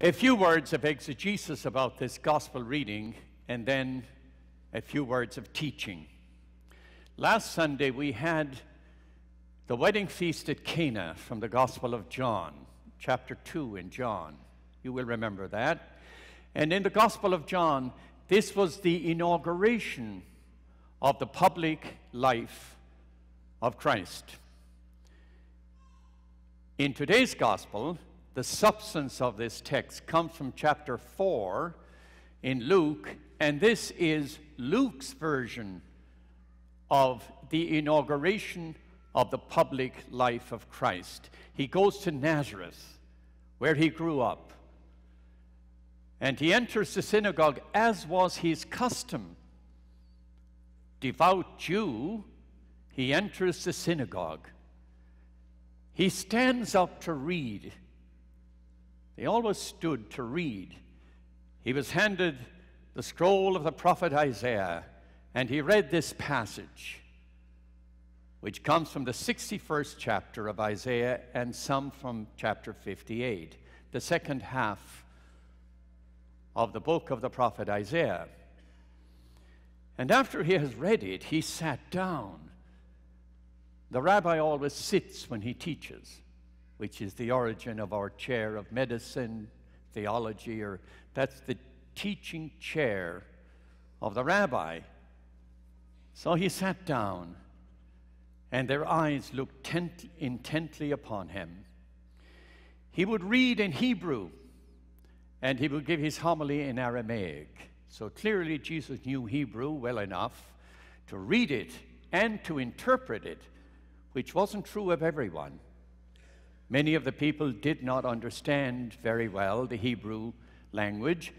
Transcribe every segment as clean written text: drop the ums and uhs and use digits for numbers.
A few words of exegesis about this gospel reading, and then a few words of teaching. Last Sunday we had the wedding feast at Cana from the Gospel of John, chapter 2 in John. You will remember that. And in the Gospel of John, this was the inauguration of the public life of Christ. In today's Gospel, the substance of this text comes from chapter 4 in Luke, and this is Luke's version of the inauguration of the public life of Christ. He goes to Nazareth, where he grew up, and he enters the synagogue as was his custom. Devout Jew, he enters the synagogue. He stands up to read. They always stood to read. He was handed the scroll of the prophet Isaiah, and he read this passage, which comes from the 61st chapter of Isaiah and some from chapter 58, the second half of the book of the prophet Isaiah. And after he has read it, he sat down. The rabbi always sits when he teaches, which is the origin of our chair of medicine, theology, or that's the teaching chair of the rabbi. So he sat down, and their eyes looked intently upon him. He would read in Hebrew, and he would give his homily in Aramaic. So clearly Jesus knew Hebrew well enough to read it and to interpret it, which wasn't true of everyone. Many of the people did not understand very well the Hebrew language.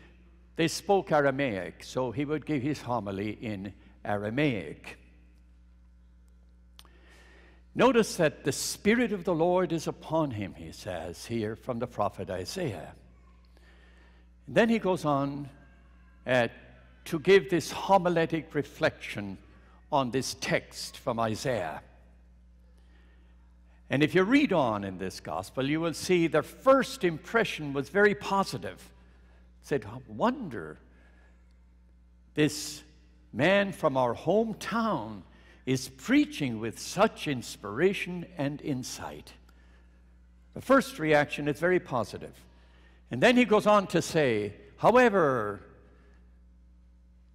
They spoke Aramaic, so he would give his homily in Aramaic. Notice that the Spirit of the Lord is upon him, he says here from the prophet Isaiah. And then he goes on to give this homiletic reflection on this text from Isaiah. And if you read on in this gospel, you will see their first impression was very positive. Said, wonder, this man from our hometown is preaching with such inspiration and insight. The first reaction is very positive. And then he goes on to say, however,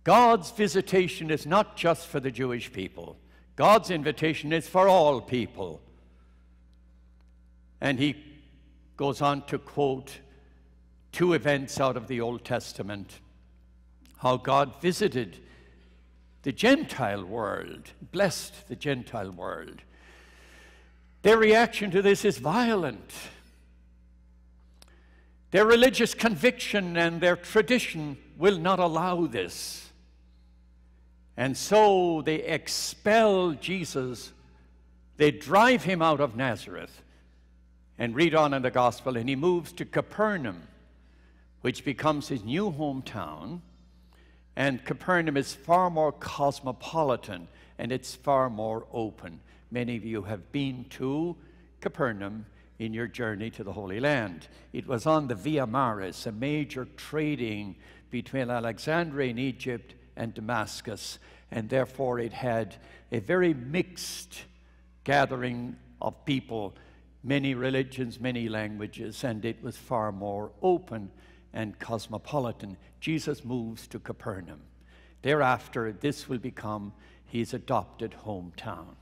God's visitation is not just for the Jewish people. God's invitation is for all people. And he goes on to quote two events out of the Old Testament, how God visited the Gentile world, blessed the Gentile world. Their reaction to this is violent. Their religious conviction and their tradition will not allow this. And so they expel Jesus. They drive him out of Nazareth. And read on in the gospel, and he moves to Capernaum, which becomes his new hometown. And Capernaum is far more cosmopolitan, and it's far more open. Many of you have been to Capernaum in your journey to the Holy Land. It was on the Via Maris, a major trading between Alexandria in Egypt and Damascus, and therefore it had a very mixed gathering of people, many religions, many languages, and it was far more open and cosmopolitan. Jesus moves to Capernaum. Thereafter, this will become his adopted hometown.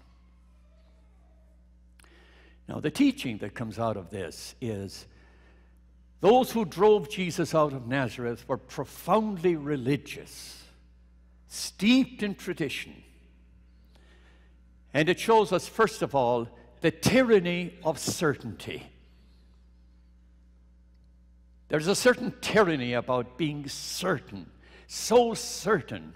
Now, the teaching that comes out of this is those who drove Jesus out of Nazareth were profoundly religious, steeped in tradition. And it shows us, first of all, the tyranny of certainty. There's a certain tyranny about being certain, so certain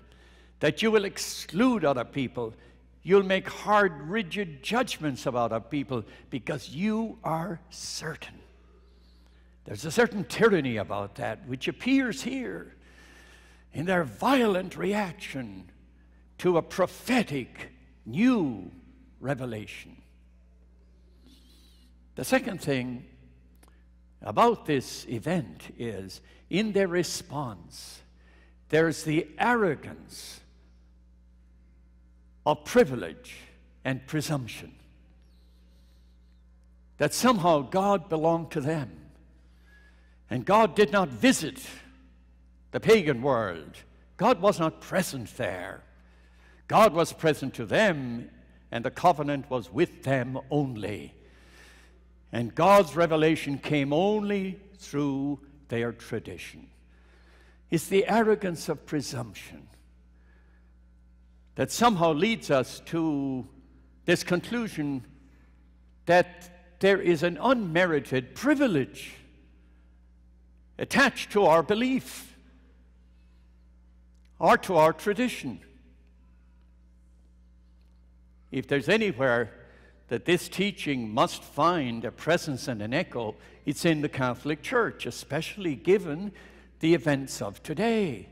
that you will exclude other people. You'll make hard, rigid judgments about other people because you are certain. There's a certain tyranny about that, which appears here in their violent reaction to a prophetic new revelation. The second thing, about this event is, in their response, there's the arrogance of privilege and presumption. That somehow God belonged to them. And God did not visit the pagan world. God was not present there. God was present to them, and the covenant was with them only. And God's revelation came only through their tradition. It's the arrogance of presumption that somehow leads us to this conclusion that there is an unmerited privilege attached to our belief or to our tradition. If there's anywhere that this teaching must find a presence and an echo, it's in the Catholic Church, especially given the events of today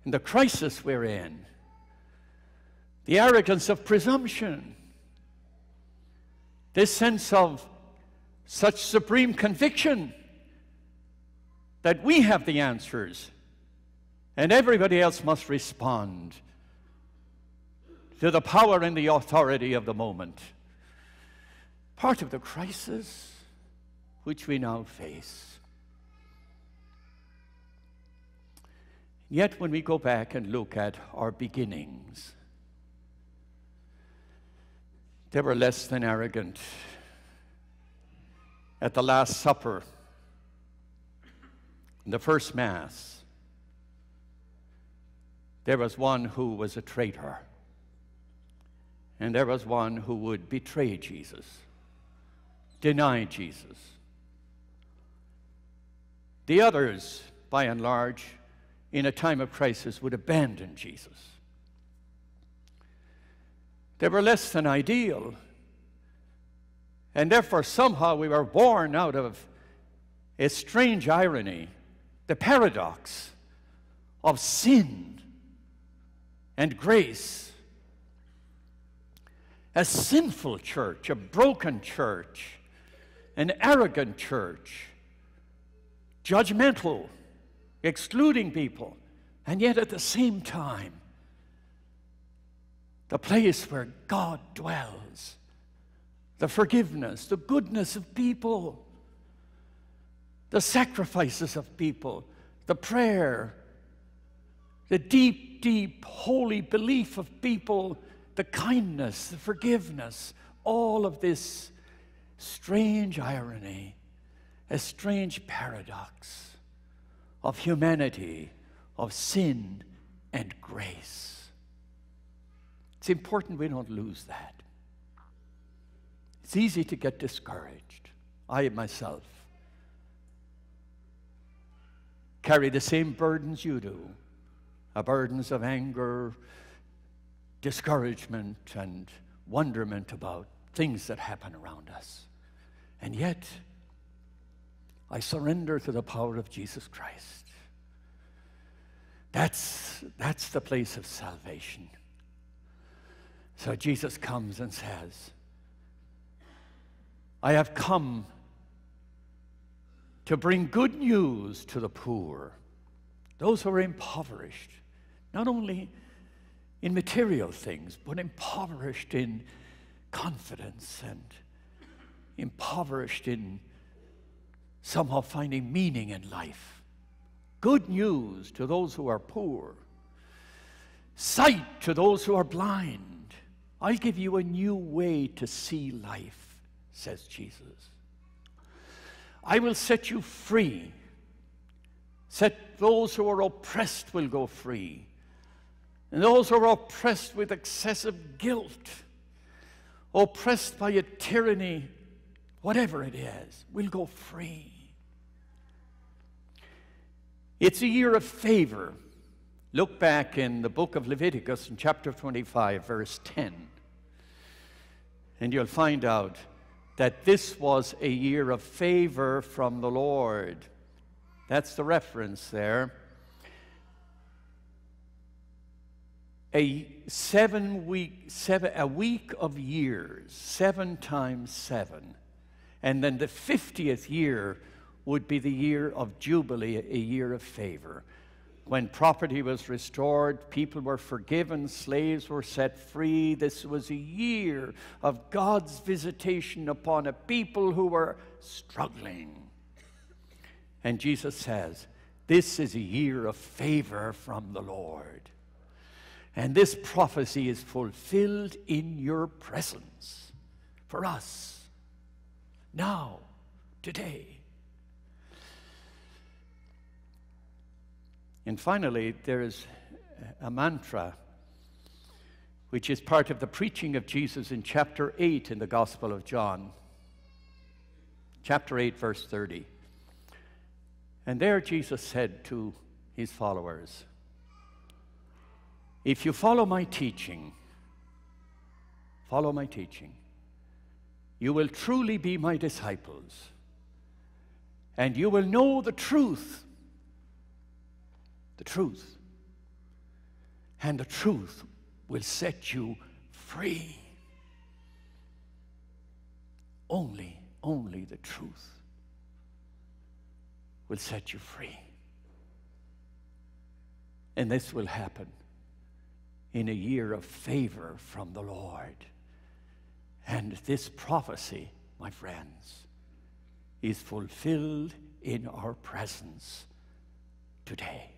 and the crisis we're in. The arrogance of presumption, this sense of such supreme conviction that we have the answers and everybody else must respond to the power and the authority of the moment. Part of the crisis which we now face. Yet when we go back and look at our beginnings, they were less than arrogant. At the Last Supper, in the first Mass, there was one who was a traitor, and there was one who would betray Jesus, deny Jesus. The others, by and large, in a time of crisis, would abandon Jesus. They were less than ideal, and therefore somehow we were born out of a strange irony, the paradox of sin and grace. A sinful church, a broken church, an arrogant church, judgmental, excluding people, and yet at the same time, the place where God dwells, the forgiveness, the goodness of people, the sacrifices of people, the prayer, the deep, deep, holy belief of people, the kindness, the forgiveness, all of this strange irony, a strange paradox of humanity, of sin and grace. It's important we don't lose that. It's easy to get discouraged. I myself carry the same burdens you do, burdens of anger, discouragement, and wonderment about things that happen around us. And yet, I surrender to the power of Jesus Christ. That's the place of salvation. So Jesus comes and says, I have come to bring good news to the poor, those who are impoverished, not only in material things, but impoverished in confidence and impoverished in somehow finding meaning in life. Good news to those who are poor. Sight to those who are blind. I'll give you a new way to see life, says Jesus. I will set you free. Set those who are oppressed will go free. And those who are oppressed with excessive guilt, oppressed by a tyranny, whatever it is, will go free. It's a year of favor. Look back in the book of Leviticus in chapter 25, verse 10. And you'll find out that this was a year of favor from the Lord. That's the reference there. A week of years, 7 times 7. And then the 50th year would be the year of Jubilee, a year of favor. When property was restored, people were forgiven, slaves were set free. This was a year of God's visitation upon a people who were struggling. And Jesus says, this is a year of favor from the Lord. And this prophecy is fulfilled in your presence for us, now, today. And finally, there is a mantra which is part of the preaching of Jesus in chapter 8 in the Gospel of John. Chapter 8, verse 30. And there Jesus said to his followers, if you follow my teaching, you will truly be my disciples, and you will know the truth, and the truth will set you free. Only the truth will set you free. And this will happen in a year of favor from the Lord. And this prophecy, my friends, is fulfilled in our presence today.